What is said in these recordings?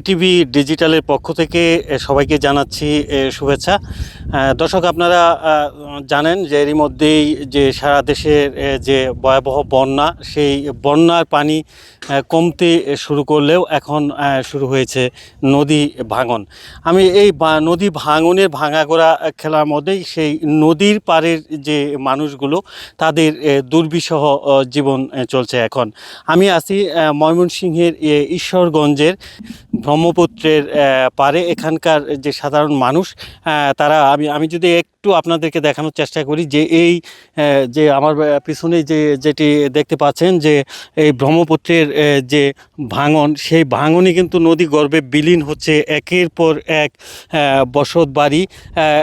BTV ডিজিটালের পক্ষ থেকে সবাইকে জানাচ্ছি শুভেচ্ছা। দর্শক, আপনারা জানেন যে এরই মধ্যেই যে সারা দেশের যে ভয়াবহ বন্যা, সেই বন্যার পানি কমতে শুরু করলেও এখন শুরু হয়েছে নদী ভাঙন। আমি এই নদী ভাঙনের ভাঙাগোড়া খেলার মধ্যেই সেই নদীর পাড়ের যে মানুষগুলো, তাদের দুর্বিষহ জীবন চলছে। এখন আমি আছি ময়মনসিংহের ঈশ্বরগঞ্জের ব্রহ্মপুত্রের পারে। এখানকার যে সাধারণ মানুষ, তারা আমি যদি একটু আপনাদেরকে দেখানোর চেষ্টা করি যে এই যে আমার পিছনে যেটি দেখতে পাচ্ছেন যে এই ব্রহ্মপুত্রের যে ভাঙন, সেই ভাঙনই কিন্তু নদী গর্ভে বিলীন হচ্ছে একের পর এক বসত বাড়ি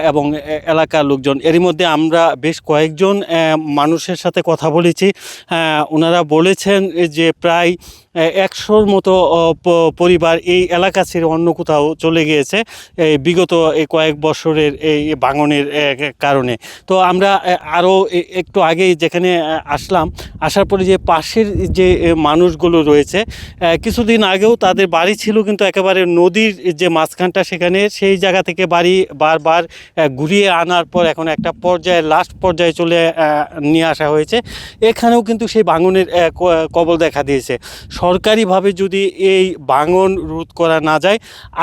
এবং এলাকার লোকজন। এরই মধ্যে আমরা বেশ কয়েকজন মানুষের সাথে কথা বলেছি। ওনারা বলেছেন যে প্রায় 100-র মতো পরিবার এই এলাকা ছেড়ে অন্য কোথাও চলে গিয়েছে বিগত এই কয়েক বছরের এই ভাঙনের কারণে। তো আমরা আরও একটু আগেই যেখানে আসার পরে যে পাশের যে মানুষগুলো রয়েছে, কিছুদিন আগেও তাদের বাড়ি ছিল কিন্তু একেবারে নদীর যে মাঝখানটা, সেখানে সেই জায়গা থেকে বাড়ি বারবার ঘুরিয়ে আনার পর এখন একটা পর্যায়ে লাস্ট পর্যায়ে চলে নিয়ে আসা হয়েছে। এখানেও কিন্তু সেই ভাঙনের কবল দেখা দিয়েছে। সরকারিভাবে যদি এই ভাঙন রোধ করা না যায়,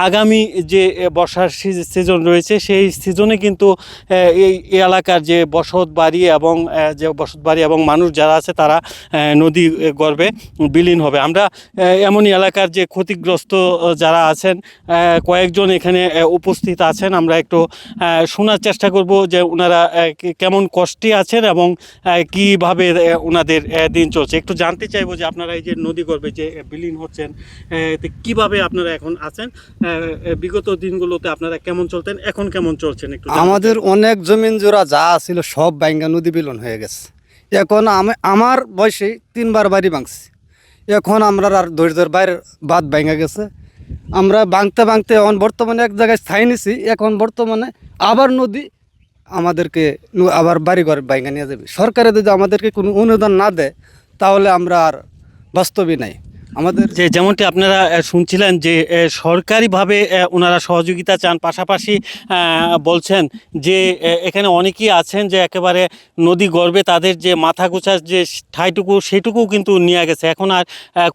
আগামী যে বর্ষার সিজন রয়েছে সেই সিজনে কিন্তু এই এলাকার যে বসত বাড়ি এবং মানুষ যারা আছে তারা নদী গর্ভে বিলীন হবে। আমরা এমনই এলাকার যে ক্ষতিগ্রস্ত যারা আছেন, কয়েকজন এখানে উপস্থিত আছেন। আমরা একটু শোনার চেষ্টা করব যে ওনারা কেমন কষ্টে আছেন এবং কীভাবে ওনাদের দিন চলছে। একটু জানতে চাইবো যে আপনারা এই যে নদী গর্ভে যে বিলীন হচ্ছেন, কিভাবে আপনারা এখন আছেন, বিগত দিনগুলোতে আপনারা কেমন চলতেন, এখন কেমন চলছেন একটু। আমাদের অনেক জমিন জোড়া যা ছিল সব বাইঙ্গা নদী বিলীন হয়ে গেছে। এখন আমার বয়সে 3বার বাড়ি ভাঙছি। এখন আমরা আর ধৈর্যের বাইরে বাদ ভাঙা গেছে। আমরা ভাঙতে এখন বর্তমানে এক জায়গায় স্থায়ী নিছি। এখন বর্তমানে আবার নদী আমাদেরকে আবার বাড়িঘর ভাঙা নিয়ে যাবে। সরকারে যদি আমাদেরকে কোনো অনুদান না দেয় তাহলে আমরা আর বাস্তবই নাই। আমাদের যেমনটি আপনারা শুনছিলেন যে সরকারিভাবে ওনারা সহযোগিতা চান, পাশাপাশি বলছেন যে এখানে অনেকেই আছেন যে একেবারে নদী গর্ভে তাদের যে মাথা গোছার যে ঠাইটুকু সেটুকুও কিন্তু নিয়ে গেছে। এখন আর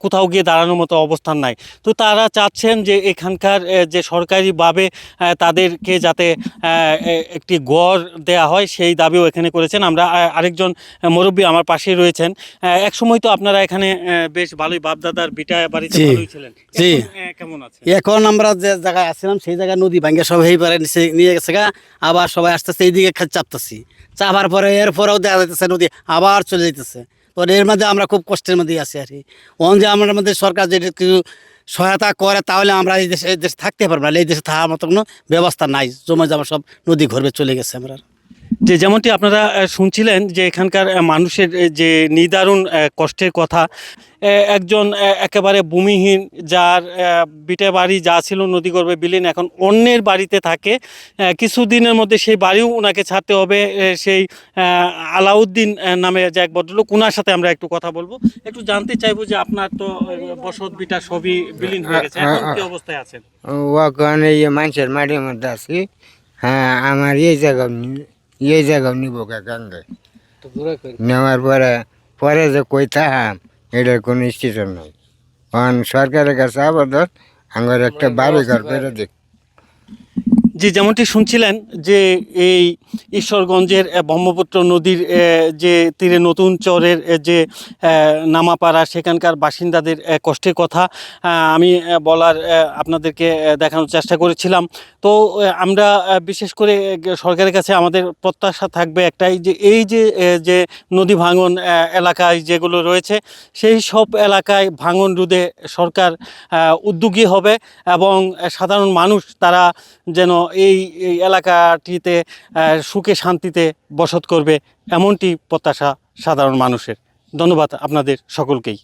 কোথাও গিয়ে দাঁড়ানোর মতো অবস্থান নাই। তো তারা চাচ্ছেন যে এখানকার যে সরকারিভাবে তাদেরকে যাতে একটি গড় দেয়া হয়, সেই দাবিও এখানে করেছেন। আমরা আরেকজন মুরব্বী আমার পাশে রয়েছেন। একসময় তো আপনারা এখানে বেশ ভালোই বাপদাদা এখন আমরা যে জায়গায় আসছিলাম সেই জায়গায় নদী ভাঙ্গে সব এই পারে নিয়ে গেছে গা। আবার সবাই আস্তে আস্তে এইদিকে চাপতেছি, চাপার পরে এরপরেও দেখা যাইতেছে নদী আবার চলে যেতেছে। তো এর মধ্যে আমরা খুব কষ্টের মধ্যে আছি আর কি। যে আমাদের মধ্যে সরকার যদি কিছু সহায়তা করে তাহলে আমরা এই দেশে থাকতে পারবো না। এই দেশে থাকার মতো কোনো ব্যবস্থা নাই। জমা জমা সব নদী ঘরবে চলে গেছে। আমরা যেমনটি আপনারা শুনছিলেন যে এখানকার মানুষের যে নিদারুণ কষ্টের কথা। একজন একেবারে ভূমিহীন, যার বিটে বাড়ি যা ছিল নদী গর্ভে বিলীন, এখন অন্যের বাড়িতে থাকে। কিছুদিনের মধ্যে সেই বাড়িও ওনাকে ছাড়তে হবে। সেই আলাউদ্দিন নামে যে এক ভদ্রলোক, ওনার সাথে আমরা একটু কথা বলবো। একটু জানতে চাইবো যে আপনার তো বসত বিটা সবই বিলীন হয়ে গেছে, এখন কি অবস্থায় আছেন? ওখানে মানুষের মাটির মধ্যে আছি। হ্যাঁ, আমার এই জায়গা নিব কাকাঙ্গে নেওয়ার পরে যে কই থাম এটার কোনো স্টেশন নাই। কারণ সরকারের কাছে আবেদন আমার একটা বাড়ি ঘর করে দিক। যেমনটি শুনছিলেন যে এই ঈশ্বরগঞ্জের ব্রহ্মপুত্র নদীর যে তীরে নতুন চরের যে নামাপাড়া, সেখানকার বাসিন্দাদের কষ্টের কথা আমি বলার আপনাদেরকে দেখানোর চেষ্টা করেছিলাম। তো আমরা বিশেষ করে সরকারের কাছে আমাদের প্রত্যাশা থাকবে একটাই, যে এই যে নদী ভাঙন এলাকায় যেগুলো রয়েছে, সেই সব এলাকায় ভাঙন রোধে সরকার উদ্যোগী হবে এবং সাধারণ মানুষ তারা যেন এই এলাকাটিতে সুখে শান্তিতে বসত করবে, এমনটি প্রত্যাশা সাধারণ মানুষের। ধন্যবাদ আপনাদের সকলকেই।